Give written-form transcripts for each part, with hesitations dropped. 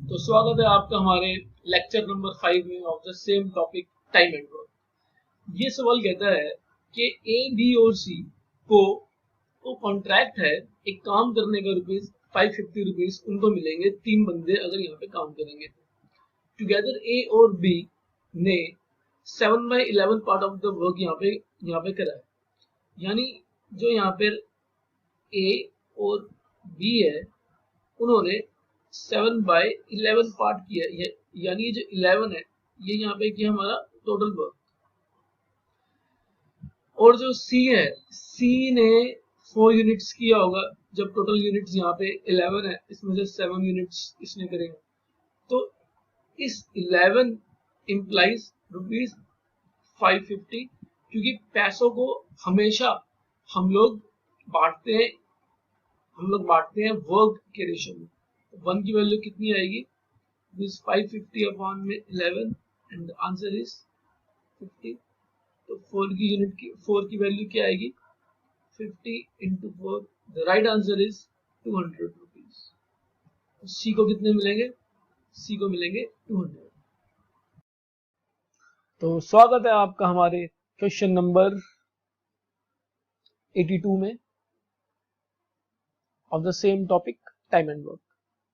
तो स्वागत है आपका हमारे लेक्चर नंबर 5 में of the same topic time and work. ये सवाल कहता है कि ए बी और सी को कॉन्ट्रैक्ट है एक काम करने का ₹550 उनको मिलेंगे। 3 बंदे अगर यहाँ पे काम करेंगे टुगेदर ए और बी ने 7/11 पार्ट ऑफ द वर्क यहाँ पे करा है। यानी जो यहाँ पे ए और बी है उन्होंने 7/11 पार्ट किया है, यानी ये जो 11 है ये यहाँ पे किया हमारा टोटल वर्क। और जो सी है, सी ने 4 यूनिट्स किया होगा। जब टोटल यूनिट्स यहाँ पे 11 है, इसमें से 7 यूनिट्स इसने करेगा, तो इस 11 इम्प्लाइज ₹550, क्योंकि पैसों को हमेशा हम लोग बांटते हैं वर्क के रेशो में। 1 की वैल्यू कितनी आएगी? दिस 550 अपॉन में 11 एंड आंसर इज 50। तो 4 की वैल्यू क्या आएगी? 50 into 4। The right answer is ₹200। सी को कितने मिलेंगे? सी को मिलेंगे 200। तो स्वागत है आपका हमारे क्वेश्चन नंबर 82 में of the same topic time and work.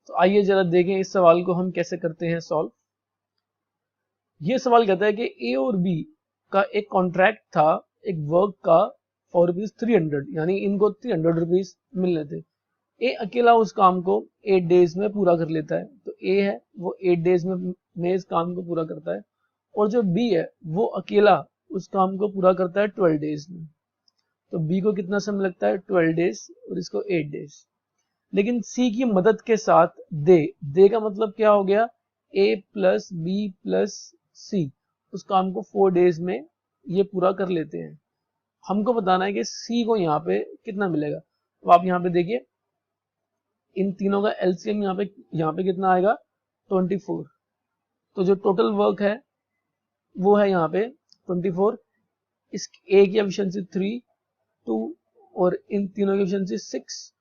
तो आइए जरा देखें इस सवाल को हम कैसे करते हैं सॉल्व। ये सवाल कहता है कि ए और बी का एक कॉन्ट्रैक्ट था एक वर्क का फॉर ₹300, यानी इनको ₹300 मिलने थे। ए अकेला उस काम को 8 डेज में पूरा कर लेता है। तो ए है वो 8 डेज में इस काम को पूरा करता है, और जो बी है वो अकेला उस काम को पूरा करता है 12 डेज में। तो बी को कितना समय लगता है? 12 डेज, और इसको 8 डेज। लेकिन सी की मदद के साथ दे का मतलब क्या हो गया? ए प्लस बी प्लस सी उस काम को 4 डेज में ये पूरा कर लेते हैं। हमको बताना है कि सी को यहाँ पे कितना मिलेगा। तो आप यहाँ पे देखिए, इन तीनों का एलसीएम यहाँ पे कितना आएगा? 24। तो जो टोटल वर्क है वो है यहाँ पे 24। इस ए की एफिशिएंसी 3, 2 और इन तीनों की एफिशिएंसी 6।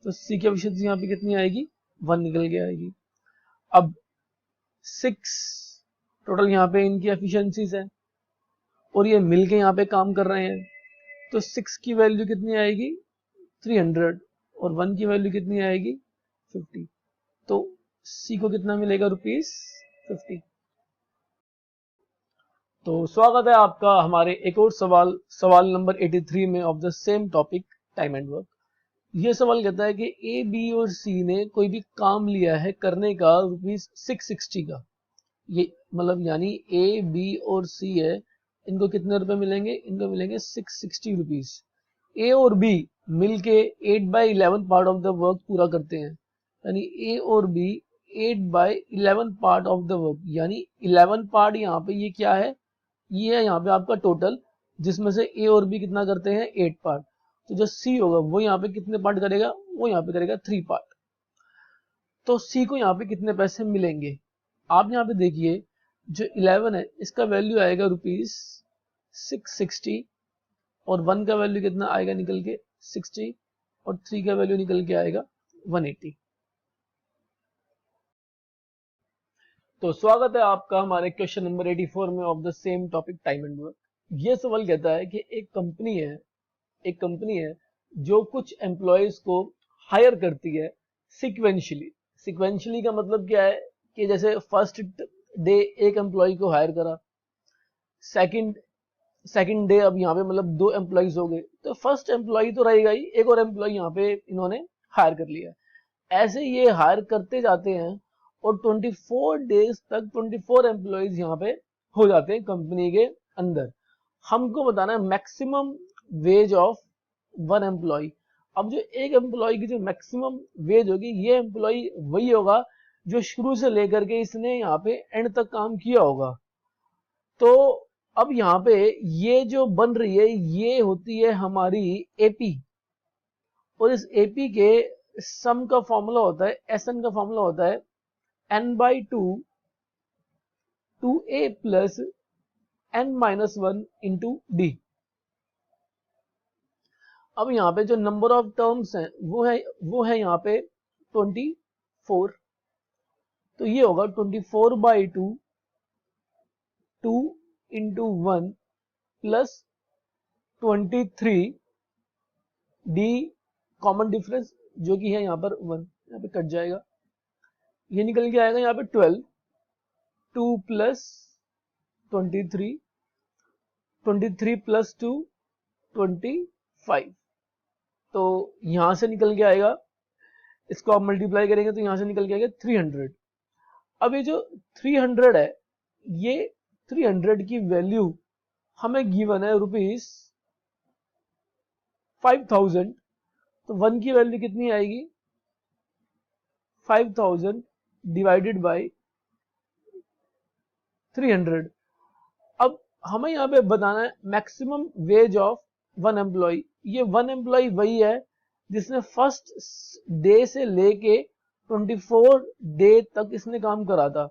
तो सी की एफिशिएंसी यहाँ पे कितनी आएगी? 1 निकल के आएगी। अब 6 टोटल यहाँ पे इनकी एफिशिएंसीज है, और ये मिलके यहाँ पे काम कर रहे हैं। तो 6 की वैल्यू कितनी आएगी? 300, और 1 की वैल्यू कितनी आएगी? 50। तो सी को कितना मिलेगा? ₹50। तो स्वागत है आपका हमारे एक और सवाल नंबर 83 में of the same topic time and work. ये सवाल कहता है कि ए बी और सी ने कोई भी काम लिया है करने का ₹660 का। ये मतलब यानी ए बी और सी है, इनको कितने रुपए मिलेंगे? इनको मिलेंगे ₹660। ए और बी मिलके 8/11 पार्ट ऑफ द वर्क पूरा करते हैं। यानी ए और B 8/11 part of the work, यानी 11 पार्ट यहाँ पे ये क्या है? ये है यहाँ पे आपका टोटल, जिसमें से ए और बी कितना करते हैं? 8 पार्ट। तो जो सी होगा वो यहाँ पे कितने पार्ट करेगा? वो यहाँ पे करेगा 3 पार्ट। तो सी को यहाँ पे कितने पैसे मिलेंगे? आप यहाँ पे देखिए, जो 11 है इसका वैल्यू आएगा ₹660, और 1 का वैल्यू कितना आएगा निकल के? 60, और 3 का वैल्यू निकल के आएगा 180। तो स्वागत है आपका हमारे क्वेश्चन नंबर 84 में of the same topic time and work. ये सवाल कहता है कि एक कंपनी है जो कुछ एम्प्लॉयज को हायर करती है सिक्वेंशली का मतलब क्या है? कि जैसे फर्स्ट डे एक एम्प्लॉय को हायर करा, सेकंड डे अब यहाँ पे मतलब 2 एम्प्लॉयज हो गए, तो फर्स्ट एम्प्लॉय तो रहेगा ही, एक और एम्प्लॉय यहाँ पे इन्होंने हायर कर लिया। ऐसे ये हायर करते जाते हैं, और 24 डेज तक 24 एम्प्लॉयज यहाँ पे हो जाते हैं कंपनी के अंदर। हमको बताना है मैक्सिमम वेज ऑफ 1 एम्प्लॉय। अब जो एक एम्प्लॉय की जो मैक्सिमम वेज होगी, ये एम्प्लॉय वही होगा जो शुरू से लेकर के इसने यहाँ पे एंड तक काम किया होगा। तो अब यहाँ पे ये जो बन रही है ये होती है हमारी एपी, और इस एपी के सम का फॉर्मूला होता है, एसएन का फॉर्मूला होता है n/2 2a plus n-1 into D. अब यहाँ पे जो नंबर ऑफ टर्म्स हैं वो है यहाँ पे 24, तो ये होगा 24/2 2 into 1 plus 23 D common difference जो कि है यहाँ पर 1, यहाँ पे कट जाएगा, ये निकल के आएगा यहाँ पे 12 2 प्लस 23 23 प्लस 2 25, तो यहां से निकल के आएगा, इसको आप मल्टीप्लाई करेंगे तो यहां से निकल के आएगा 300। अब ये जो 300 है, ये 300 की वैल्यू हमें गिवन है ₹5000, तो 1 की वैल्यू कितनी आएगी 5000 डिवाइडेड बाय 300। अब हमें यहाँ पे बताना है maximum wage of one employ. ये वन एम्प्लॉय वही है जिसने फर्स्ट डे से लेके 24 डे तक इसने काम करा था।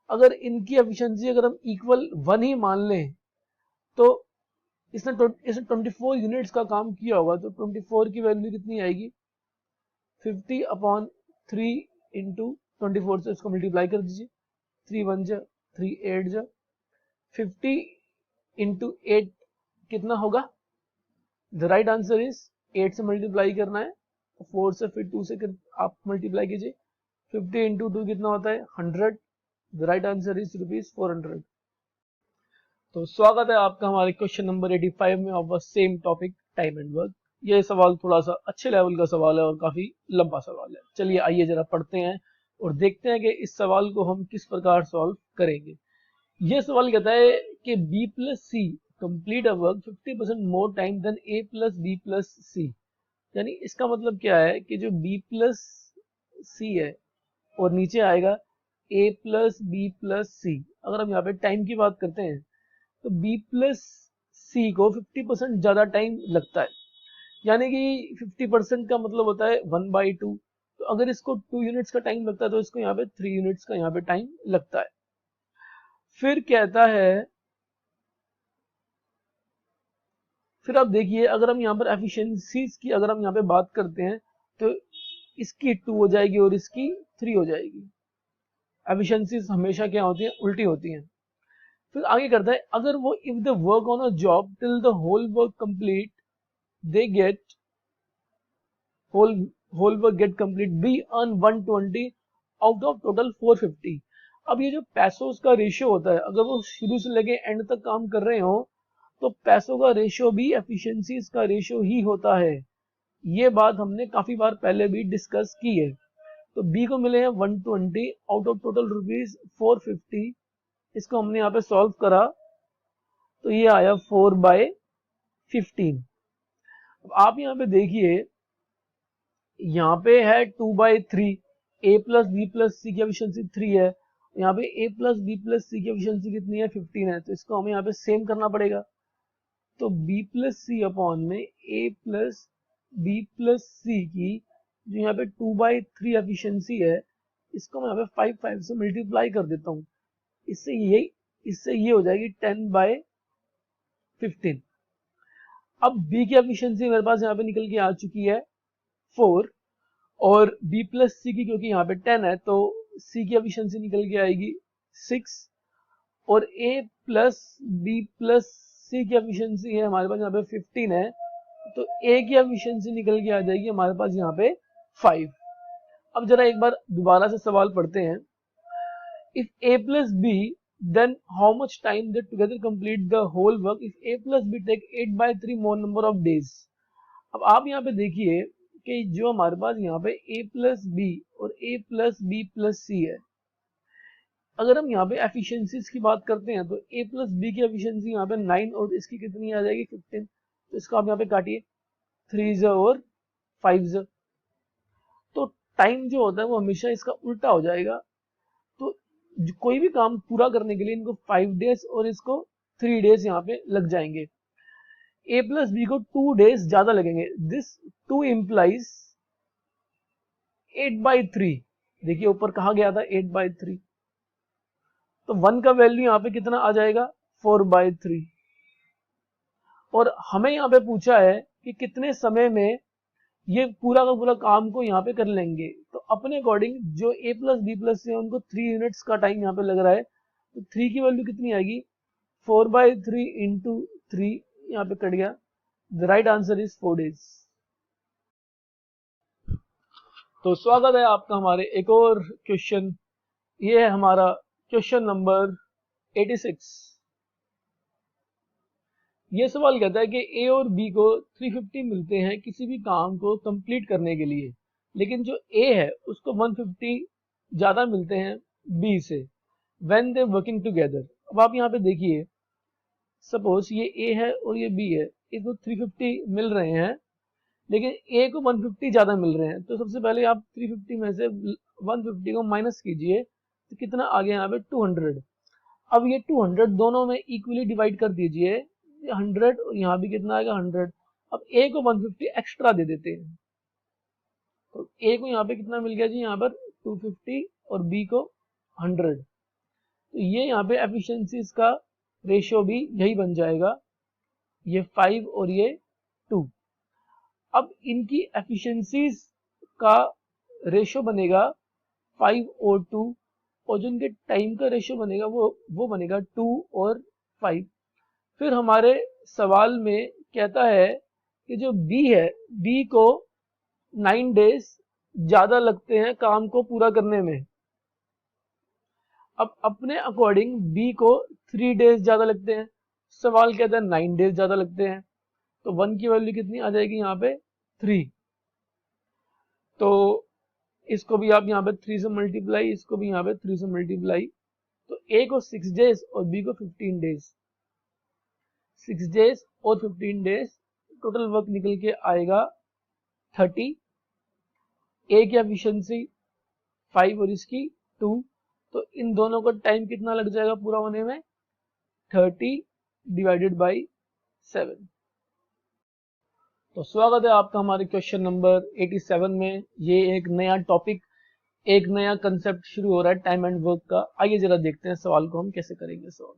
अगर इनकी एफिशिएंसी अगर हम इक्वल 1 ही मान लें तो इसने 24 यूनिट्स का काम किया होगा, तो 24 की वैल्यू कितनी आएगी 50/3 इंटू 24 से इसको मल्टीप्लाई कर दीजिए, 3 1 जा 3 8 जा 50 इंटू 8 कितना होगा, द राइट आंसर इज 8 से मल्टीप्लाई करना है, 4 से फिर 2 से आप मल्टीप्लाई कीजिए, 50 इंटू 2 कितना होता है 100, द राइट आंसर इज ₹400। तो स्वागत है आपका हमारे क्वेश्चन नंबर 85 में of the same topic time and work. ये सवाल थोड़ा सा अच्छे लेवल का सवाल है और काफी लंबा सवाल है। चलिए आइए जरा पढ़ते हैं और देखते हैं कि इस सवाल को हम किस प्रकार सॉल्व करेंगे। यह सवाल कहता है कि B plus C complete a work 50% more time than A plus B plus C. यानी इसका मतलब क्या है कि जो B प्लस सी है और नीचे आएगा A प्लस B प्लस सी। अगर हम यहाँ पे टाइम की बात करते हैं तो B प्लस सी को 50% ज्यादा टाइम लगता है, यानी कि 50% का मतलब होता है 1/2। तो अगर इसको 2 यूनिट्स का टाइम लगता है तो इसको यहाँ पे 3 यूनिट्स का यहाँ पे टाइम लगता है। फिर कहता है, फिर आप देखिए अगर हम यहाँ पर एफिशिएंसीज की अगर हम यहाँ पे बात करते हैं तो इसकी 2 हो जाएगी और इसकी 3 हो जाएगी। एफिशिएंसीज हमेशा क्या होती है उल्टी होती हैं। फिर आगे करता है अगर वो if the work on a job till the whole work complete they get whole work get complete be earn 120 out of total 450। अब ये जो पैसों का रेशियो होता है, अगर वो शुरू से लेके एंड तक काम कर रहे हो तो पैसों का रेशियो भी एफिशिएंसीज का रेशियो ही होता है। ये बात हमने काफी बार पहले भी डिस्कस की है। तो बी को मिले हैं 120 आउट ऑफ टोटल ₹450। इसको हमने यहाँ पे सॉल्व करा तो ये आया 4/15। अब आप यहाँ पे देखिए यहाँ पे है 2/3, A प्लस बी प्लस सी की एफिशिएंसी 3 है, यहाँ पे A प्लस बी प्लस सी की एफिशिएंसी कितनी है 15 है, तो इसको हमें यहाँ पे सेम करना पड़ेगा। तो B प्लस सी अपॉन में A प्लस बी प्लस सी की जो यहाँ पे 2/3 एफिशिएंसी है, इसको मैं यहाँ पे 5 से मल्टीप्लाई कर देता हूँ, इससे ये हो जाएगी 10/15। अब B की एफिशिएंसी मेरे पास यहाँ पे निकल के आ चुकी है 4 और B प्लस सी की क्योंकि यहाँ पे 10 है तो C की एफिशिएंसी निकल के आएगी 6 और A प्लस बी प्लस सी की एफिशिएंसी है हमारे पास यहाँ पे 15 है, तो A की एफिशिएंसी निकल के आ जाएगी हमारे पास यहाँ पे 5। अब जरा एक बार दोबारा से सवाल पढ़ते हैं। If A plus B then how much time they together complete the whole work if A plus B take 8/3 more number of days। अब आप यहाँ पे देखिए कि जो हमारे पास यहाँ पे A प्लस बी और A प्लस बी प्लस सी है, अगर हम यहाँ पे एफिशिएंसीज की बात करते हैं तो A प्लस बी की एफिशिएंसी यहाँ पे 9 और इसकी कितनी आ जाएगी 15, तो इसको आप यहाँ पे काटिए 3 और 5। तो टाइम जो होता है वो हमेशा इसका उल्टा हो जाएगा। तो कोई भी काम पूरा करने के लिए इनको 5 डेज और इसको 3 डेज यहाँ पे लग जाएंगे। A प्लस बी को 2 डेज ज्यादा लगेंगे, दिस 2 इम्प्लाइज 8/3। देखिए ऊपर कहा गया था 8/3, तो 1 का वैल्यू यहाँ पे कितना आ जाएगा 4/3। और हमें यहाँ पे पूछा है कि कितने समय में ये पूरा का पूरा काम को यहाँ पे कर लेंगे। तो अपने अकॉर्डिंग जो A प्लस B प्लस से उनको 3 यूनिट्स का टाइम यहाँ पे लग रहा है, तो 3 की वैल्यू कितनी आएगी, 4/3 इंटू 3, यहाँ पे कट गया। The right answer is 4 days। तो स्वागत है आपका हमारे एक और क्वेश्चन, ये है हमारा क्वेश्चन नंबर 86। ये सवाल कहता है कि ए और बी को 350 मिलते हैं किसी भी काम को कंप्लीट करने के लिए, लेकिन जो ए है उसको 150 ज्यादा मिलते हैं बी से व्हेन दे वर्किंग टुगेदर। अब आप यहाँ पे देखिए, सपोज ये ए है और ये बी है, इसको 350 मिल रहे हैं लेकिन ए को 150 ज्यादा मिल रहे हैं। तो सबसे पहले आप 350 में से 150 को माइनस कीजिए, तो कितना आ गया यहाँ पे 200। अब ये 200 दोनों में इक्वली डिवाइड कर दीजिए, 100 और यहाँ भी कितना आएगा 100। अब ए को 150 एक्स्ट्रा दे देते हैं, तो ए को यहाँ पे कितना मिल गया जी, यहाँ पर 250 और बी को 100। तो ये यहाँ पे एफिशिएंसीज का रेशियो भी यही बन जाएगा, ये 5 और ये 2। अब इनकी एफिशिएंसीज का रेशियो बनेगा 5 और 2, और जो इनके टाइम का रेशियो बनेगा वो बनेगा 2 और 5। फिर हमारे सवाल में कहता है कि जो बी है, बी को 9 डेज ज्यादा लगते हैं काम को पूरा करने में। अब अपने अकॉर्डिंग बी को 3 डेज ज्यादा लगते हैं, सवाल कहता है 9 डेज ज्यादा लगते हैं, तो 1 की वैल्यू कितनी आ जाएगी यहाँ पे 3। तो इसको भी आप यहाँ पे 3 से मल्टीप्लाई, इसको भी यहाँ पे 3 से मल्टीप्लाई, तो ए को 6 डेज और बी को 15 डेज, 6 डेज और 15 डेज, टोटल वर्क निकल के आएगा 30। ए की एफिशिएंसी 5 और इसकी 2, तो इन दोनों का टाइम कितना लग जाएगा पूरा होने में, 30 डिवाइडेड बाई 7। तो स्वागत है आपका हमारे क्वेश्चन नंबर 87 में। ये एक नया टॉपिक, एक नया कंसेप्ट शुरू हो रहा है टाइम एंड वर्क का। आइए जरा देखते हैं सवाल को हम कैसे करेंगे सॉल्व।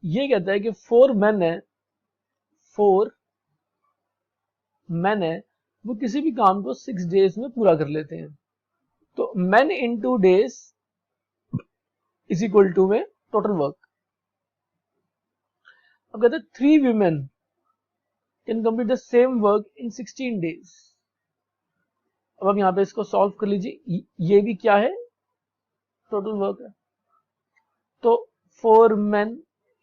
ये कहता है कि 4 मैन है, 4 मैन है, वो किसी भी काम को 6 डेज में पूरा कर लेते हैं। तो man in 2 days is equal to में टोटल वर्क। अब कहते हैं 3 women can complete the same work in 16 days. अब आप यहाँ पे इसको सॉल्व कर लीजिए, ये भी क्या है, टोटल वर्क है। तो 4 men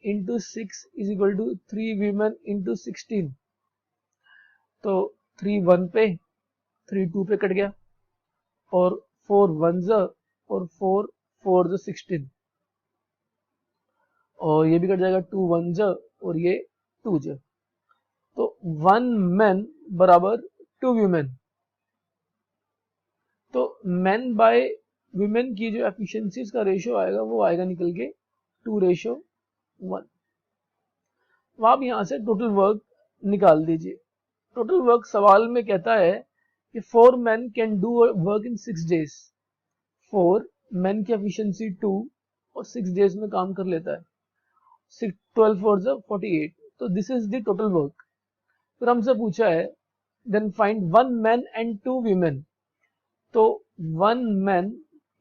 into 6 is equal to 3 women into 16। तो 3 1 पे, 3 2 पे कट गया, और 4 1 और 4 4 16, और ये भी कट जाएगा, 2 1 और ये 2 ज। तो 1 मैन बराबर 2 वीमेन। तो मैन बाय वीमेन की जो एफिशिएंसीज का रेशियो आएगा वो आएगा निकल के 2:1। तो आप यहां से टोटल वर्क निकाल दीजिए। टोटल वर्क सवाल में कहता है कि 4 men can do work in 6 days। 4 men की एफिशिएंसी 2 और 6 डेज में काम कर लेता है, 6 12 4 48। तो this is the total work. फिर हमसे पूछा है then find 1 man and 2 women। तो 1 man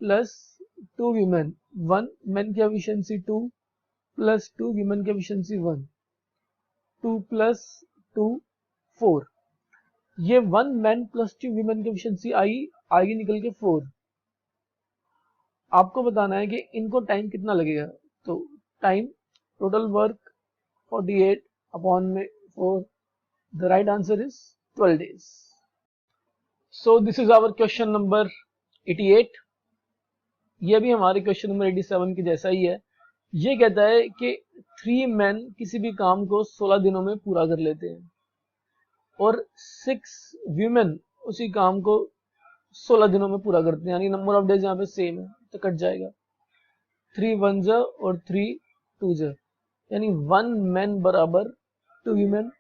प्लस 2 women, 1 man की एफिशिएंसी 2 प्लस 2 women की एफिशिएंसी 1, 2 प्लस 2 4। ये 1 मैन प्लस 2 वीमेन की एफिशिएंसी आएगी निकल के 4। आपको बताना है कि इनको टाइम कितना लगेगा। तो टाइम टोटल वर्क 48 अपॉन में 4, the right answer is 12 days। So this is our question number 88। ये भी हमारे क्वेश्चन नंबर 87 के जैसा ही है। ये कहता है कि 3 men किसी भी काम को 16 दिनों में पूरा कर लेते हैं, और 6 women उसी काम को 16 दिनों में पूरा करते हैं, यानी नंबर ऑफ डेज यहाँ पे सेम है, तो कट जाएगा। 3 1 और 3 2 यानी 1 मैन बराबर 2 वीमेन।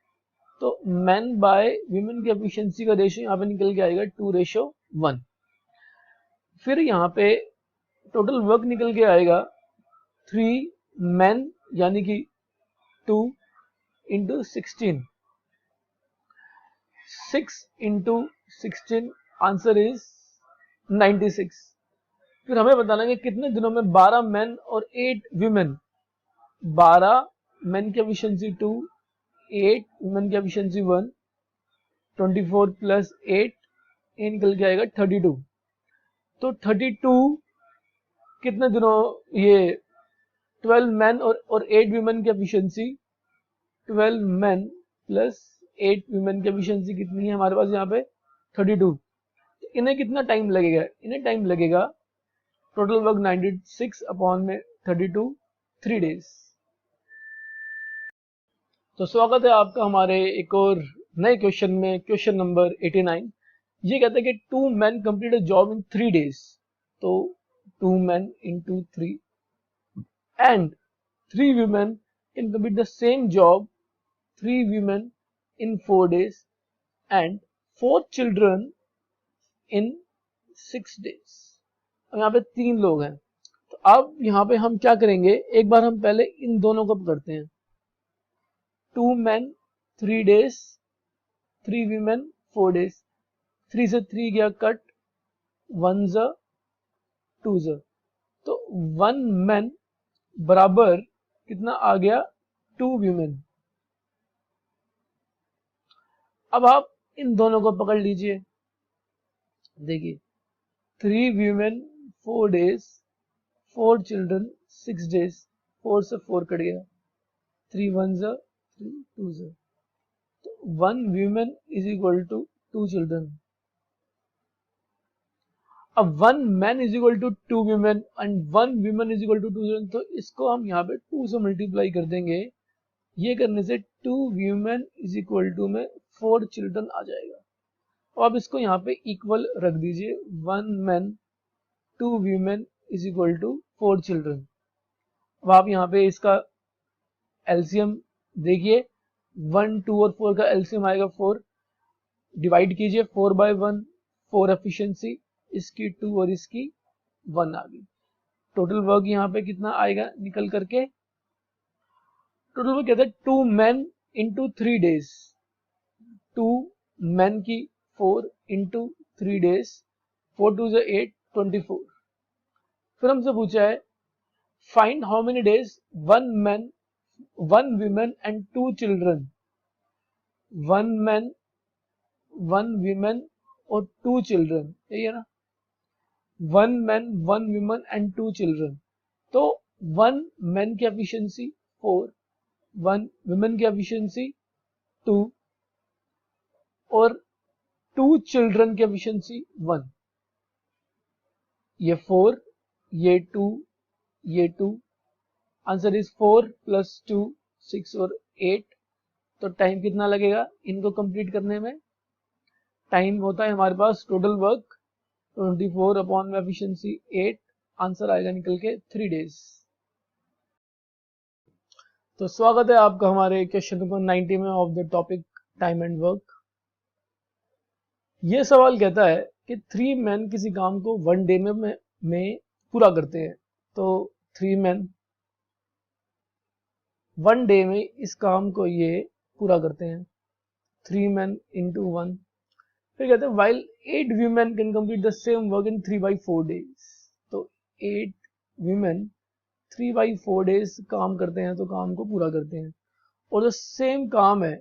तो मैन बाय वीमेन की एफिशिएंसी का रेशियो यहाँ पे निकल के आएगा 2:1। फिर यहाँ पे टोटल वर्क निकल के आएगा 3 मैन यानी कि 2 इंटू 16, 6 इंटू 16, आंसर इज 96। फिर हमें बताना है कि कितने दिनों में 12 मेन और 8 वीमेन, 12 मेन की एफिशिएंसी 2, 8 वीमेन की एफिशिएंसी 1, 24 प्लस 8, ये निकल के आएगा 32। तो 32 कितने दिनों, ये 12 मैन और 8 वीमेन की एफिशिएंसी, 12 मैन प्लस 8 वीमेन की एफिशिएंसी कितनी है हमारे पास यहाँ पे 32। इन्हें कितना टाइम लगेगा, इन्हें टाइम लगेगा टोटल वर्क 96 अपॉन में 32, 3 डेज। तो स्वागत है आपका हमारे एक और नए क्वेश्चन में, क्वेश्चन नंबर 89। ये कहता है कि 2 men complete a job in 3 days। तो 2 men into 3 and 3 women can complete the same job, 3 women in 4 days and 4 children in 6 days। अब यहाँ पे 3 लोग हैं, तो अब यहाँ पे हम क्या करेंगे, एक बार हम पहले इन दोनों को पकड़ते हैं। 2 men 3 days, 3 women 4 days, 3 से 3 गया कट, 1 ज़ा 2 ज़ा, तो 1 men बराबर कितना आ गया 2 women। अब आप इन दोनों को पकड़ लीजिए, देखिए 3 women 4 days, 4 children 6 days, 4 से 4 कट गया, 3 1 ज़ा 3 2 ज़ा, तो 1 women is equal to 2 children। अब 1 man is equal to 2 women and 1 woman is equal to 2 children, तो इसको हम यहाँ पे 2 से मल्टीप्लाई कर देंगे। ये करने से 2 women इज इक्वल टू में 4 children आ जाएगा। और अब इसको यहाँ पे इक्वल रख दीजिए, 1 man 2 women is equal to 4 children। अब आप यहाँ पे इसका एलसीएम देखिए, 1 2 और 4 का एलसीएम आएगा 4, डिवाइड कीजिए 4 बाय 1, 4 एफिशिएंसी, इसकी 2 और इसकी 1 आ गई। टोटल वर्क यहाँ पे कितना आएगा निकल करके, टोटल वर्क कहते हैं 2 men इंटू 3 डेज, 2 men की 4 इंटू 3 डेज, 4 2 8 24। फिर हमसे पूछा है find how many days 1 man 1 women and 2 children, 1 man 1 women और 2 children, यही है ना, 1 man 1 woman एंड 2 children। तो 1 man की एफिशिएंसी 4, 1 women की एफिशिएंसी 2 और 2 children की एफिशिएंसी 1। ये 4, ये 2, ये 2, आंसर इज 4 प्लस 2 6 और 8। तो टाइम कितना लगेगा इनको कंप्लीट करने में, टाइम होता है हमारे पास टोटल वर्क 24 अपॉन में एफिशिएंसी 8, आंसर आएगा निकल के 3 डेज। तो स्वागत है आपका हमारे क्वेश्चन नंबर 90 में of the topic time and work. ये सवाल कहता है कि 3 मैन किसी काम को 1 डे में पूरा करते हैं। तो 3 मैन 1 डे में इस काम को ये पूरा करते हैं, 3 मैन इंटू 1। फिर कहते हैं while 8 women can complete the same work in 3 by 4 days। तो 8 women 3 by 4 days काम करते हैं, तो काम को पूरा करते हैं, और जो सेम काम है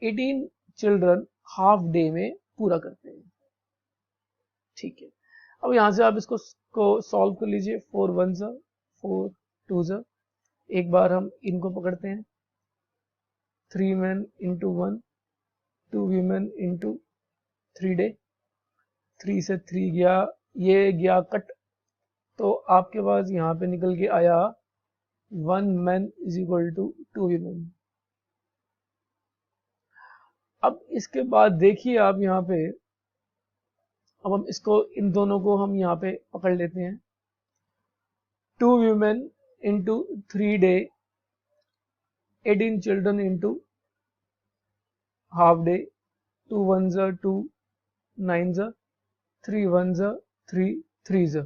18 चिल्ड्रन हाफ डे में पूरा करते हैं। ठीक है, अब यहां से आप इसको सॉल्व कर लीजिए, 4 1 ज़ा 4 2 ज़ा, एक बार हम इनको पकड़ते हैं, 3 men into 1, 2 women into 3 day, 3 से 3 गया, ये गया कट, तो आपके पास यहाँ पे निकल के आया 1 man is equal to 2 women। अब इसके बाद देखिए आप यहाँ पे, अब हम इसको इन दोनों को हम यहाँ पे पकड़ लेते हैं, 2 women into 3 day, 18 children into half day, 2 1 ज़ा 2 9 ज़ा 3 1 ज़ा 3 3 ज़ा,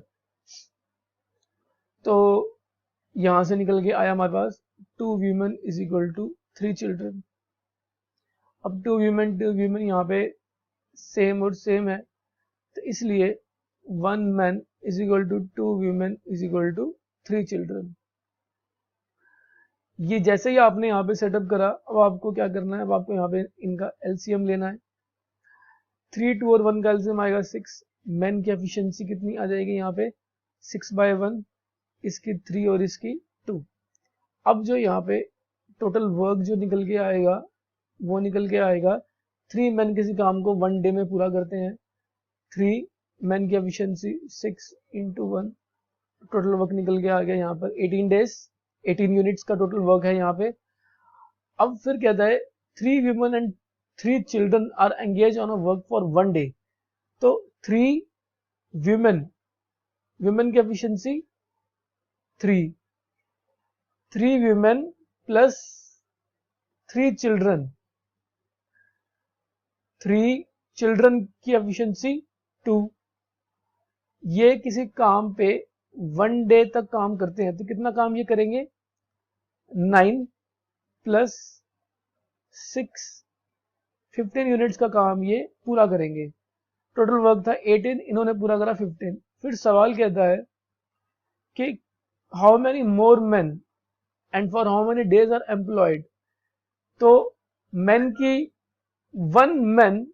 तो यहां से निकल के आया हमारे पास 2 women is equal to 3 children. अब 2 women यहाँ पे सेम और सेम है, तो इसलिए 1 man is equal to 2 women is equal to 3 children. ये जैसे ही आपने यहाँ पे सेटअप करा, अब आपको क्या करना है, अब आपको यहाँ पे इनका एलसीएम लेना है। 3 2 और 1 का एलसीएम आएगा 6। मैन की एफिशिएंसी कितनी आ जाएगी यहाँ पे 6/1, इसकी 3 और इसकी 2। अब जो यहाँ पे टोटल वर्क जो निकल के आएगा वो निकल के आएगा 3 मैन किसी काम को 1 डे में पूरा करते हैं। 3 मैन की एफिशिएंसी 6 × 1, टोटल वर्क निकल के आ गया यहाँ पर 18 डेज, 18 यूनिट्स का टोटल वर्क है यहाँ पे। अब फिर कहता है 3 women and 3 children are engaged on a work for 1 day। तो 3 women की efficiency 3 women plus 3 children, 3 children की एफिशिएंसी 2। ये किसी काम पे 1 डे तक काम करते हैं, तो कितना काम ये करेंगे 9 प्लस 6, 15 यूनिट्स का काम ये पूरा करेंगे। टोटल वर्क था 18, इन्होंने पूरा करा 15। फिर सवाल कहता है कि how many more man and for how many days are employed. तो मैन की 1 मैन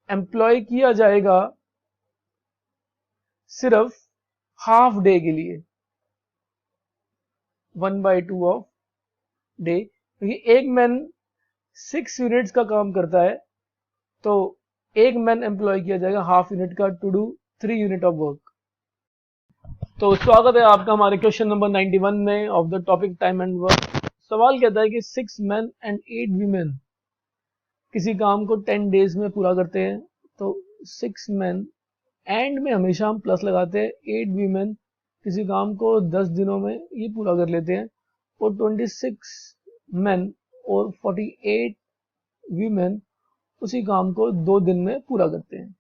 एम्प्लॉय किया जाएगा सिर्फ हाफ डे के लिए, 1/2 ऑफ डे, क्योंकि एक मैन 6 यूनिट्स का काम करता है, तो एक मैन एम्प्लॉय किया जाएगा हाफ यूनिट का to do 3 unit of work. तो स्वागत है आपका हमारे क्वेश्चन नंबर 91 में of the topic time and work. सवाल कहता है कि 6 मैन एंड 8 वीमेन किसी काम को 10 डेज में पूरा करते हैं। तो 6 मैन एंड में हमेशा हम प्लस लगाते हैं, 8 वीमेन किसी काम को 10 दिनों में ये पूरा कर लेते हैं, और 26 मैन और 48 वीमेन उसी काम को 2 दिन में पूरा करते हैं।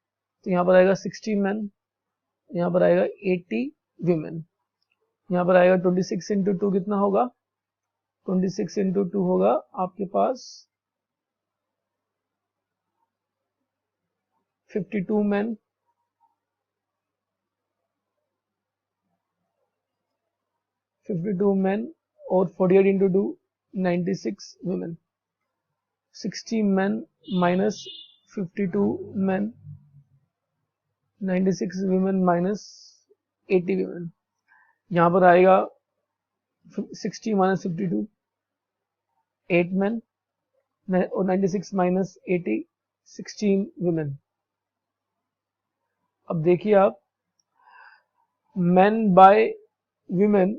तो यहाँ पर आएगा 60 मैन, यहाँ पर आएगा 80 वीमेन, यहाँ पर आएगा 26 × 2 कितना होगा 26 × 2 होगा आपके पास 52 मैन, 52 मैन और 48 × 2 96 women। 60 man minus 52 man, 96 women minus 80 women। यहाँ पर आएगा 60 माइनस 52 8 मैन और 96 माइनस 80 16 women। अब देखिए आप man by women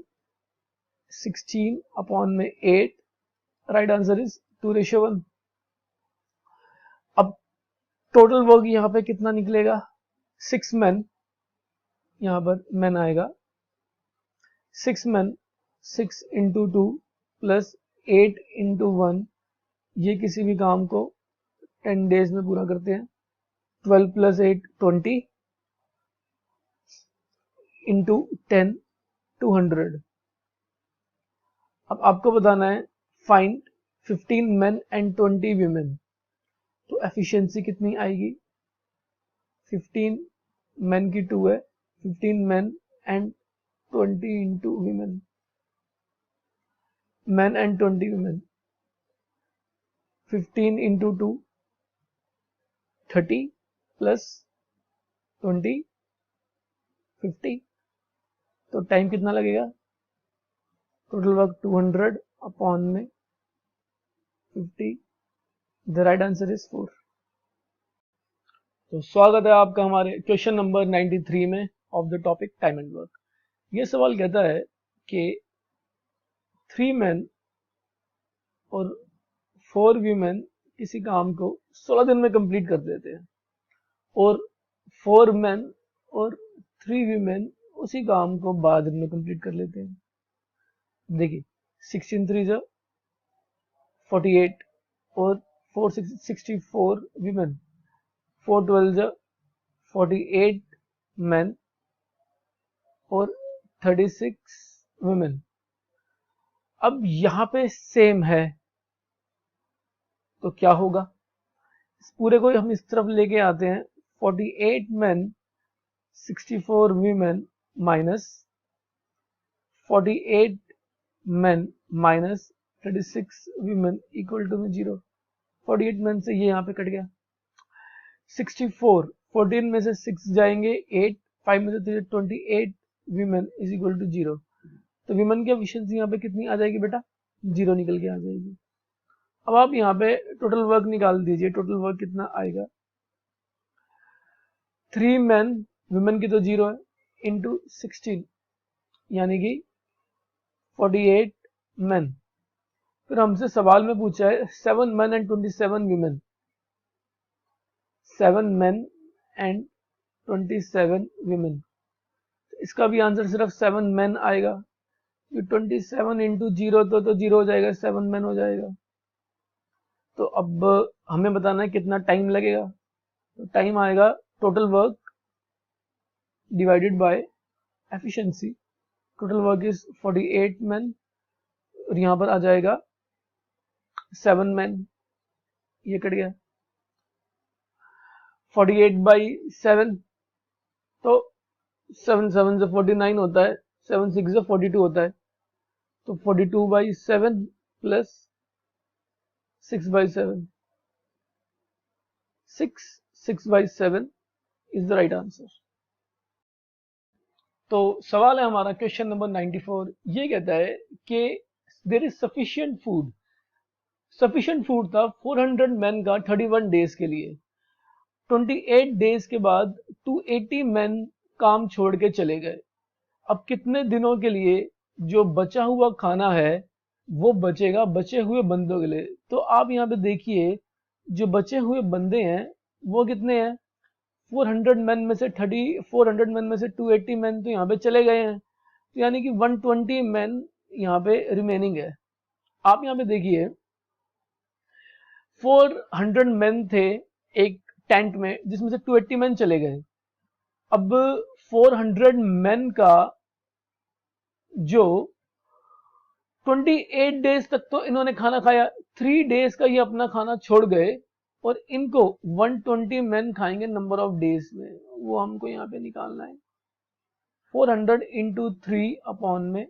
16/8, right answer is 2:1। अब टोटल वर्क यहाँ पे कितना निकलेगा 6 मैन, यहाँ पर मैन आएगा 6 मैन 6 × 2 प्लस 8 × 1, ये किसी भी काम को 10 डेज में पूरा करते हैं। 12 + 8 20 × 10 200। अब आपको बताना है फाइंड 15 मैन एंड 20 वीमेन। तो एफिशिएंसी कितनी आएगी 15 मैन की 2 है, 15 man and 20 × women, man and 20 women, 15 × 2 30 plus 20 50। तो टाइम कितना लगेगा total work 200/50। The right answer is 4। तो स्वागत है आपका हमारे क्वेश्चन नंबर 93 में of the topic time and work. ये सवाल कहता है कि 3 मैन और 4 वीमेन किसी काम को 16 दिन में कंप्लीट कर देते हैं, और 4 मैन और 3 वीमेन उसी काम को 12 दिन में कंप्लीट कर लेते हैं। देखिए 16 3 48 और 4 64 वीमेन, 4 12 48 मैन और 36 वुमेन। अब यहां पे सेम है तो क्या होगा पूरे को हम इस तरफ लेके आते हैं, 48 men 64 women minus 48 men minus 36 women equal to में 0। 48 men से ये यहाँ पे कट गया। 64 14 में से 6 जाएंगे 8, 5 में से 3 28 women इज इक्वल टू 0। तो विमेन की एफिशिएंसी यहाँ पे कितनी आ जाएगी बेटा, 0 निकल के आ जाएगी। अब आप यहाँ पे टोटल वर्क निकाल दीजिए, टोटल वर्क कितना आएगा, 3 men, विमेन की तो 0 है, इंटू 16 यानी कि 48 men। फिर हमसे सवाल में पूछा है 7 men and 27 women, 7 men and 27 women। इसका भी आंसर सिर्फ 7 men आएगा। 27 इंटू 0 तो 0 हो जाएगा, 7 men हो जाएगा। तो अब हमें बताना है कितना टाइम लगेगा। तो टाइम आएगा total work divided by efficiency. Total work is 48 men और यहाँ पर आ जाएगा 7 men, ये कट गया। 48 बाई 7 तो 7 7 से 49 होता है, 7 6 से 42 होता है, तो 42 by 7 plus 6 by 7, 6 by 7 is the right answer. तो सवाल है हमारा क्वेश्चन नंबर 94। ये कहता है कि there is sufficient food, sufficient food था 400 men का 31 डेज के लिए। 28 डेज के बाद 280 men काम छोड़ के चले गए। अब कितने दिनों के लिए जो बचा हुआ खाना है वो बचेगा बचे हुए बंदों के लिए। तो आप यहाँ पे देखिए जो बचे हुए बंदे हैं वो कितने हैं, 400 men में से 400 men में से 280 men तो यहाँ पे चले गए हैं, तो यानी कि 120 men यहाँ पे रिमेनिंग है। आप यहाँ पे देखिए 400 men थे एक टेंट में जिसमें से 280 men चले गए। अब 400 men का जो 28 डेज तक तो इन्होंने खाना खाया, 3 डेज का ये अपना खाना छोड़ गए और इनको 120 men खाएंगे नंबर ऑफ डेज में, वो हमको यहाँ पे निकालना है। 400 इंटू 3 अपॉन में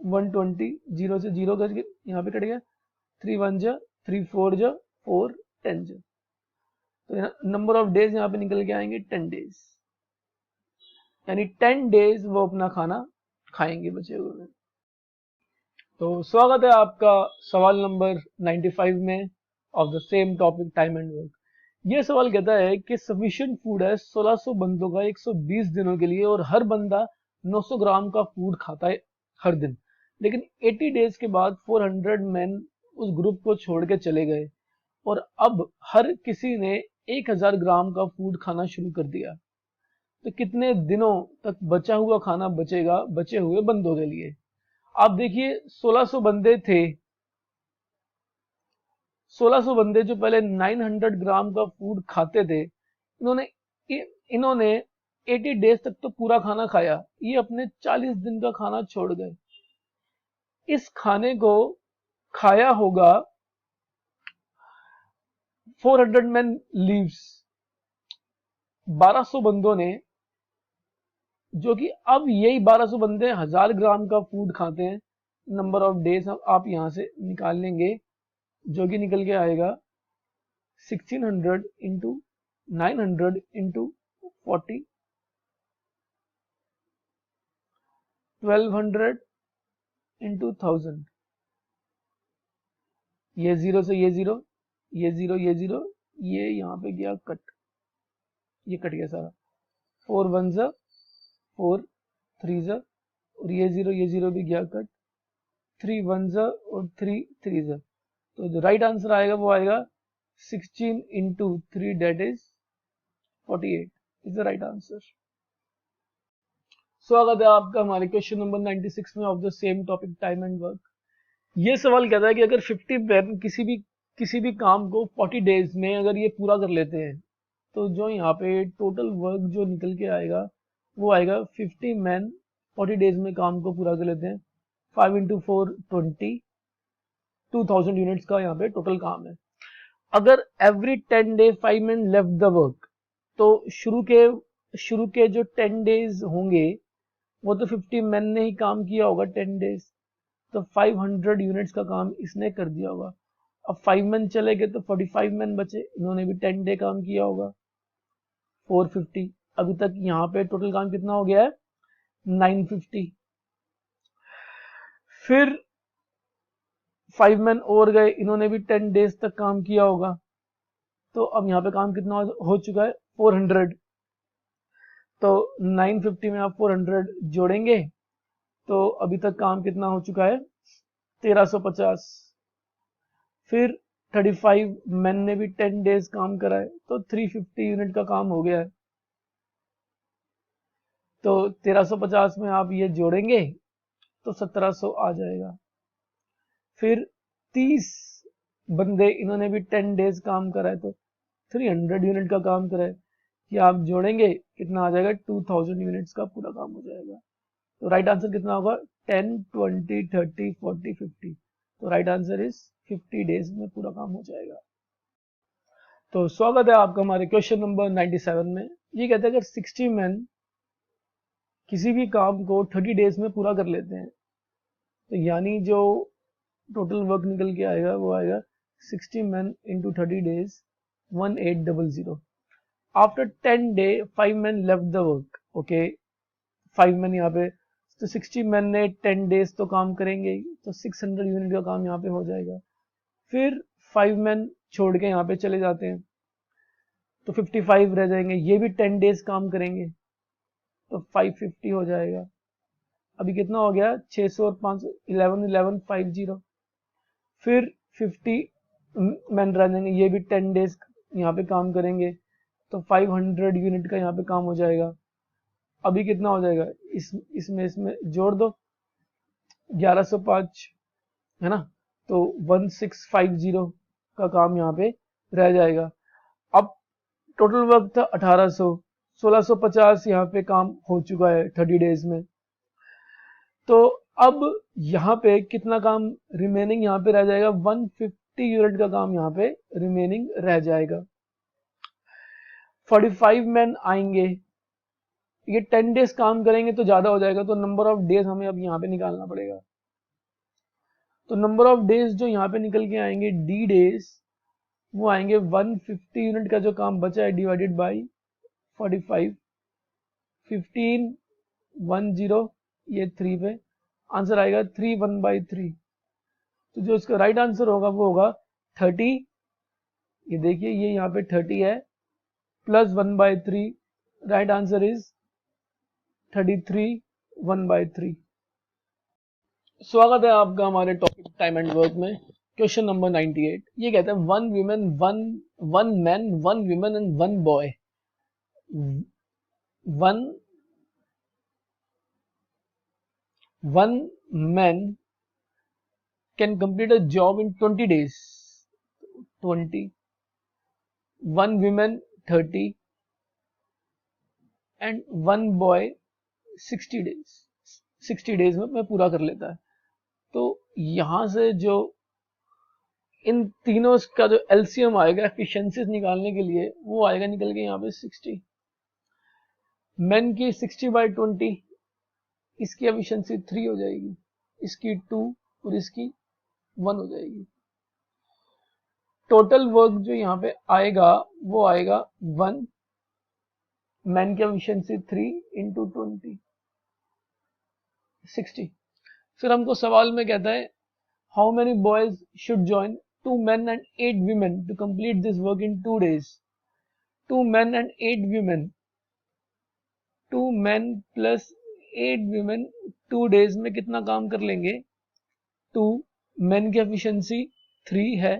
120, 0 से 0 करके यहाँ पे कट गया, 3 1 जा 3 4 जा 4 10 जा, तो नंबर ऑफ डेज यहाँ पे निकल के आएंगे 10 डेज, यानी 10 डेज वो अपना खाना खाएंगे बचे हुए में। तो स्वागत है आपका सवाल नंबर 95 में of the same topic time and work. ये सवाल कहता है कि सफिशिएंट फूड है 1600 बंदों का 120 दिनों के लिए और हर बंदा 900 ग्राम का फूड खाता है हर दिन, लेकिन 80 डेज के बाद 400 men उस ग्रुप को छोड़ के चले गए और अब हर किसी ने 1000 ग्राम का फूड खाना शुरू कर दिया। तो कितने दिनों तक बचा हुआ खाना बचेगा बचे हुए बंदों के लिए। आप देखिए 1600 बंदे थे, 1600 बंदे जो पहले 900 ग्राम का फूड खाते थे, इन्होंने 80 डेज तक तो पूरा खाना खाया, ये अपने 40 दिन का खाना छोड़ गए। इस खाने को खाया होगा 400 men लीव्स, 1200 बंदों ने, जो कि अब यही 1200 बंदे 1000 ग्राम का फूड खाते हैं। नंबर ऑफ डेज आप यहां से निकाल लेंगे जो कि निकल के आएगा 1600 इंटू 900 इंटू 40, 1200 इंटू 1000, ये 0 से ये 0, ये 0 ये 0, ये यहाँ पे गया कट, ये कट गया सारा, 4 1 जा 4 3 जा और ये 0 भी गया कट, 3 1 जा और 3 3 जा। तो जो राइट आंसर आएगा वो आएगा 16 into 3 that is 48 is the right answer. स्वागत है आपका हमारे क्वेश्चन नंबर 96 में of the same topic time and work. ये सवाल कहता है कि अगर 50 men किसी भी काम को 40 डेज में अगर ये पूरा कर लेते हैं तो जो यहाँ पे टोटल वर्क जो निकल के आएगा वो आएगा 50 men 40 डेज में काम को पूरा कर लेते हैं, 5 इंटू 4 20, 2000 यूनिट्स का यहाँ पे टोटल काम है। अगर every 10 day 5 men left the work, तो शुरू के जो 10 डेज होंगे वो तो 50 men ने ही काम किया होगा 10 डेज, तो 500 यूनिट्स का काम इसने कर दिया होगा। अब 5 men चले गए तो 45 men बचे, इन्होंने भी 10 डे काम किया होगा, 450। अभी तक यहाँ पे टोटल काम कितना हो गया है, 950। फिर 5 men और गए, इन्होंने भी 10 डेज तक काम किया होगा, तो अब यहाँ पे काम कितना हो चुका है, 400। तो 950 में आप 400 जोड़ेंगे तो अभी तक काम कितना हो चुका है, 1350। फिर 35 men ने भी 10 डेज काम करा है, तो 350 यूनिट का काम हो गया है। तो 1350 में आप ये जोड़ेंगे तो 1700 आ जाएगा। फिर 30 बंदे, इन्होंने भी 10 डेज काम करा है, तो 300 यूनिट का काम करा है, कि आप जोड़ेंगे कितना आ जाएगा, 2000 यूनिट्स का पूरा काम हो जाएगा। तो राइट आंसर कितना होगा, 10, 20, 30, 40, 50। तो राइट आंसर इज 50 डेज में पूरा काम हो जाएगा। तो स्वागत है आपका हमारे क्वेश्चन नंबर 97 में। ये कहते हैं अगर 60 men किसी भी काम को 30 डेज में पूरा कर लेते हैं, तो यानी जो टोटल वर्क निकल के आएगा वो आएगा 60 men into 30 days 1800। After 10 day 5 men left the work. Okay, 5 men यहाँ पे, तो 60 men ने 10 डेज तो काम करेंगे, तो 600 यूनिट का काम यहाँ पे हो जाएगा। फिर 5 men छोड़ के यहाँ पे चले जाते हैं, तो 55 रह जाएंगे, ये भी 10 डेज काम करेंगे, तो 550 हो जाएगा। अभी कितना हो गया, 600 और 500, 1150। फिर 50 men रह जाएंगे, ये भी 10 डेज यहाँ पे काम करेंगे, तो 500 यूनिट का यहाँ पे काम हो जाएगा। अभी कितना हो जाएगा, इसमें जोड़ दो, 1105 है ना, तो 1650 का काम यहाँ पे रह जाएगा। अब टोटल वर्क था 1800, 1650 यहाँ पे काम हो चुका है 30 डेज में। तो अब यहाँ पे कितना काम रिमेनिंग यहाँ पे रह जाएगा, 150 यूनिट का काम यहाँ पे रिमेनिंग रह जाएगा। 45 men आएंगे, ये 10 डेज काम करेंगे तो ज्यादा हो जाएगा, तो नंबर ऑफ डेज हमें अब यहाँ पे निकालना पड़ेगा। तो नंबर ऑफ डेज जो यहाँ पे निकल के आएंगे, डी डेज, वो आएंगे 150 यूनिट का जो काम बचा है डिवाइडेड बाई 45, 15, 10, ये 3 पे आंसर आएगा 3 1/3। तो जो इसका राइट आंसर होगा वो होगा 30। ये देखिए, ये यहाँ पे 30 है, प्लस 1/3, राइट आंसर इज 33 1/3। स्वागत है आपका हमारे टॉपिक टाइम एंड वर्क में। क्वेश्चन नंबर 98 ये कहता है one man one women and one boy, one man can complete a job in 20 days, 20, one women 30 and one boy 60 days, 60 days में पूरा कर लेता है। तो यहां से जो इन तीनों का जो एलसीएम आएगा एफिशिएंसीज निकालने के लिए, वो आएगा निकल के यहाँ पे 60। मेन की 60/20, इसकी एफिशिएंसी 3 हो जाएगी, इसकी 2 और इसकी 1 हो जाएगी। टोटल वर्क जो यहाँ पे आएगा वो आएगा 1, मैन की एफिशिएंसी 3 into 20, 60। फिर हमको सवाल में कहता है how many boys should join 2 men and 8 women to complete this work in 2 days। 2 men and 8 women, 2 men plus 8 women 2 days में कितना काम कर लेंगे, 2 men की एफिशिएंसी 3 है,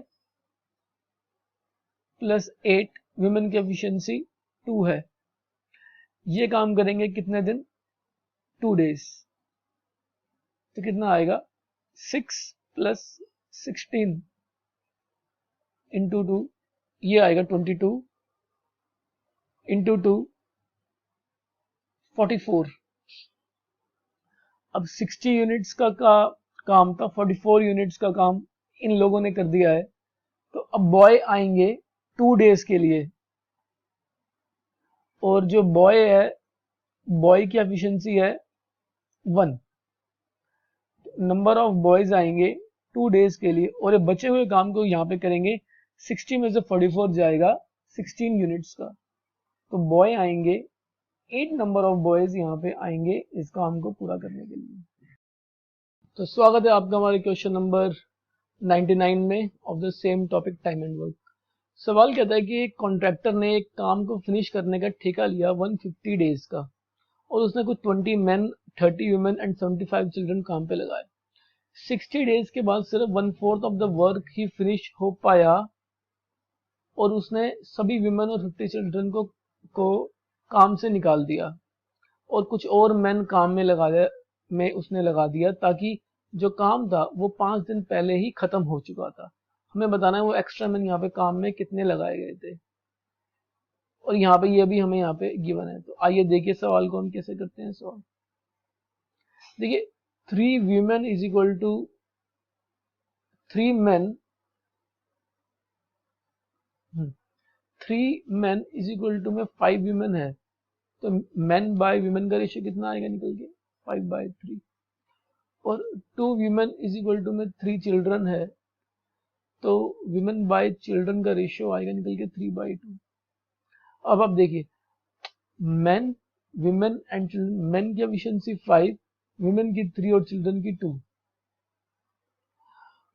प्लस 8 women की एफिशिएंसी 2 है, ये काम करेंगे कितने दिन, 2 days। तो कितना आएगा, 6 plus 16 into 2, ये आएगा 22 into 2, 44। अब 60 यूनिट्स का काम था, 44 यूनिट्स का काम इन लोगों ने कर दिया है, तो अब बॉय आएंगे 2 डेज के लिए, और जो बॉय है, बॉय की एफिशिएंसी है 1। नंबर ऑफ बॉयज आएंगे 2 डेज के लिए, और ये बचे हुए काम को यहाँ पे करेंगे। 60 में से 44 जाएगा 16 यूनिट्स का, तो बॉय आएंगे 8 नंबर ऑफ बॉयज यहाँ पे आएंगे इस काम को पूरा करने के लिए। तो स्वागत है आपका हमारे क्वेश्चन नंबर 99 में of the same topic time and work. सवाल कहता है कि एक कॉन्ट्रैक्टर ने एक काम को फिनिश करने का ठेका लिया 150 डेज का, और उसने कुछ 20 मेन, 30 वुमेन एंड 75 चिल्ड्रन काम पे लगाए। 60 डेज के बाद सिर्फ 1/4 of the work he finish हो पाया, और उसने सभी वुमेन और 50 चिल्ड्रन को काम से निकाल दिया, और कुछ और मैन काम में उसने लगा दिया, ताकि जो काम था वो 5 दिन पहले ही खत्म हो चुका था। हमें बताना है वो एक्स्ट्रा मैन यहाँ पे काम में कितने लगाए गए थे, और यहाँ पे ये भी हमें यहाँ पे गिवन है। तो आइए देखिए सवाल को हम कैसे करते हैं। सवाल देखिए, 3 women is equal to 3 men, 3 men is equal to में 5 women है, तो men बाय women का रेशियो कितना आएगा निकल के 5/3, और 2 women इज इक्वल टू में 3 children है, तो women बाय children का रेशियो आएगा निकल के 3/2। अब आप देखिए, men, women and children, men की एफिशिएंसी 5, women की 3 और children की 2।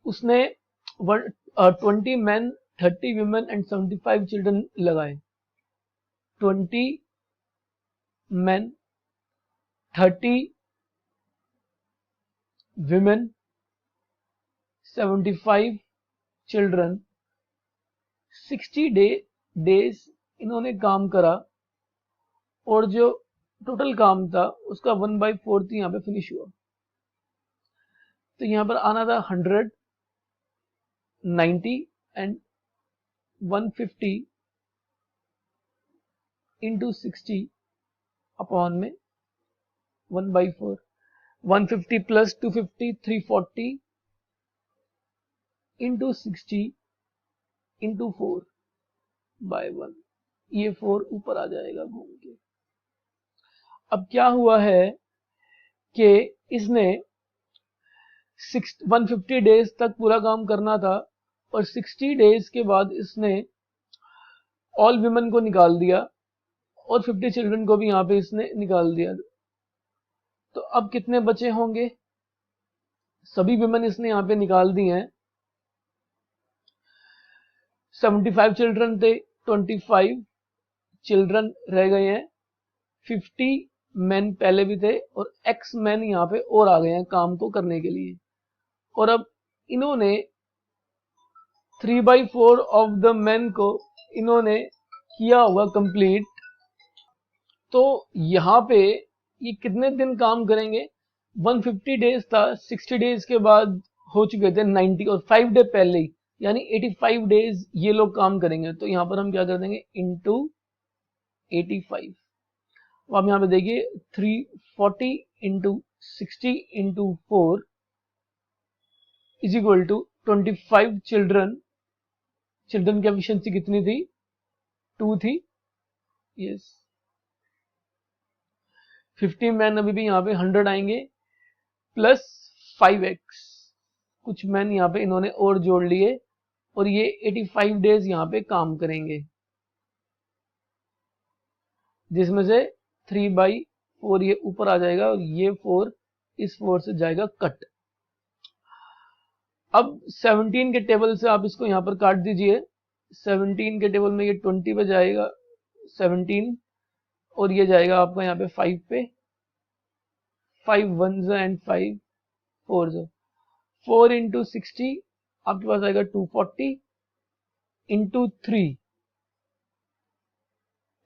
उसने 20 men, 30 women एंड 75 children लगाए। 20 men, 30 women, 75 चिल्ड्रन, 60 डेज इन्होंने काम करा, और जो टोटल काम था उसका 1/4 यहाँ पे फिनिश हुआ। तो यहाँ पर आना था 100, 90 एंड 150 इंटू 60 अपॉन में 1/4। 150 प्लस 250 340 इंटू 60 इंटू 4/1, ये 4 ऊपर आ जाएगा घूम के। अब क्या हुआ है कि इसने 150 डेज तक पूरा काम करना था, और 60 डेज के बाद इसने ऑल विमेन को निकाल दिया, और 50 चिल्ड्रन को भी यहाँ पे इसने निकाल दिया। तो अब कितने बचे होंगे? सभी विमेन इसने यहाँ पे निकाल दिए हैं। 75 चिल्ड्रन थे, 25 चिल्ड्रन रह गए हैं, 50 मैन पहले भी थे, और एक्स मैन यहाँ पे और आ गए हैं काम को करने के लिए। और अब इन्होंने 3/4 ऑफ द मैन को इन्होंने किया होगा कंप्लीट। तो यहाँ पे ये कितने दिन काम करेंगे? 150 डेज था, 60 डेज के बाद हो चुके थे 90, और 5 डे पहले ही, यानी 85 डेज ये लोग काम करेंगे। तो यहाँ पर हम क्या कर देंगे, इंटू 85। अब यहाँ पे देखिए 340 into 60 into 4 is equal to 25 children की एफिशिएंसी कितनी थी? 2 थी, यस। 50 मैन अभी भी यहाँ पे 100 आएंगे, प्लस 5x, कुछ मैन यहाँ पे इन्होंने और जोड़ लिए, और ये 85 डेज यहाँ पे काम करेंगे, जिसमें से 3/4 ये ऊपर आ जाएगा, और ये 4 इस 4 से जाएगा कट। अब 17 के टेबल से आप इसको यहाँ पर काट दीजिए। 17 के टेबल में ये 20 पे जाएगा 17, और ये जाएगा आपका यहाँ पे 5 पे। 5 1s एंड 5 4s, 4 इंटू 60 आपके पास आएगा 240 इंटू 3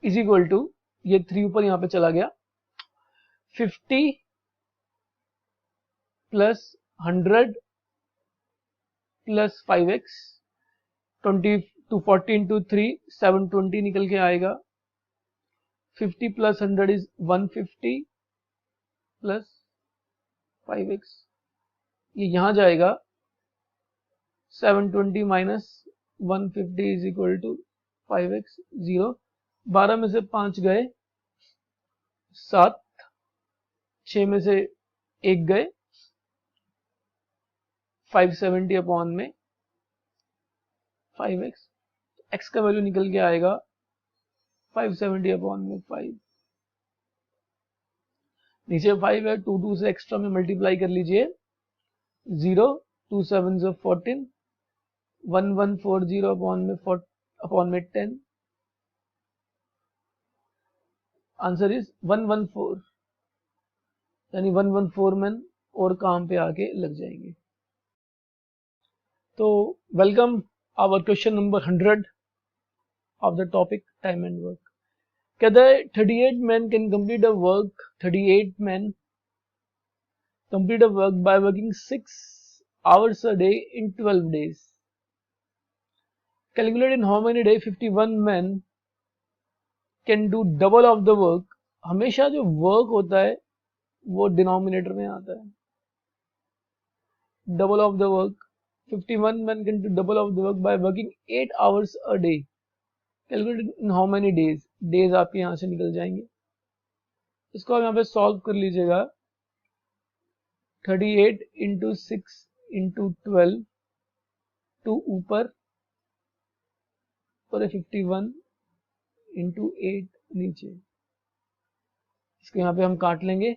इज इक्वल टू, ये 3 ऊपर यहाँ पे चला गया, 50 प्लस 100 प्लस 5x, 240 इंटू 3 720 निकल के आएगा। 50 प्लस 100 इज 150 प्लस 5x, ये यहां जाएगा। 720 minus 150 is equal to 5x 0, 12 में से 5 गए 7, 6 में से 1 गए 570 अपॉन में 5x, x का वैल्यू निकल के आएगा 570 अपॉन में 5, नीचे 5 है, 2 से एक्स्ट्रा में मल्टीप्लाई कर लीजिए, 0 2 7 14, 1140 अपॉन में 10, आंसर इज 114, यानी 114 में और काम पे आके लग जाएंगे। तो welcome our question number 100 of the topic time and work. कहता है 38 men can complete a work, 38 men complete a work by working 6 hours a day in 12 days. Calculate in how many days 51 men can do double of the work. हमेशा जो work होता है वो denominator में आता है, double of the work, 51 men can do double of the work by working 8 hours a day. Calculate in how many days, days आपके यहाँ से निकल जाएंगे। इसको आप यहाँ पे सॉल्व कर लीजिएगा, 38 इंटू 6 इंटू 12, 2 ऊपर और 51 इंटू 8 नीचे। इसको यहाँ पे हम काट लेंगे,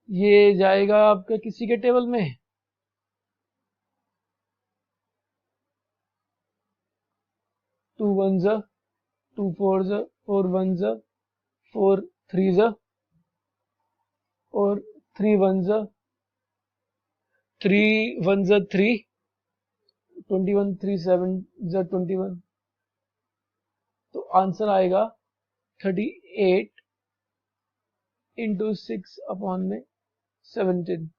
ये जाएगा आपका किसी के टेबल में, 2 1s 2 4s 4 1s 4 3s और 3 1s 3 1s 3, 21 3 7s 21, तो आंसर आएगा 38 इंटू 6 अपॉन में 17।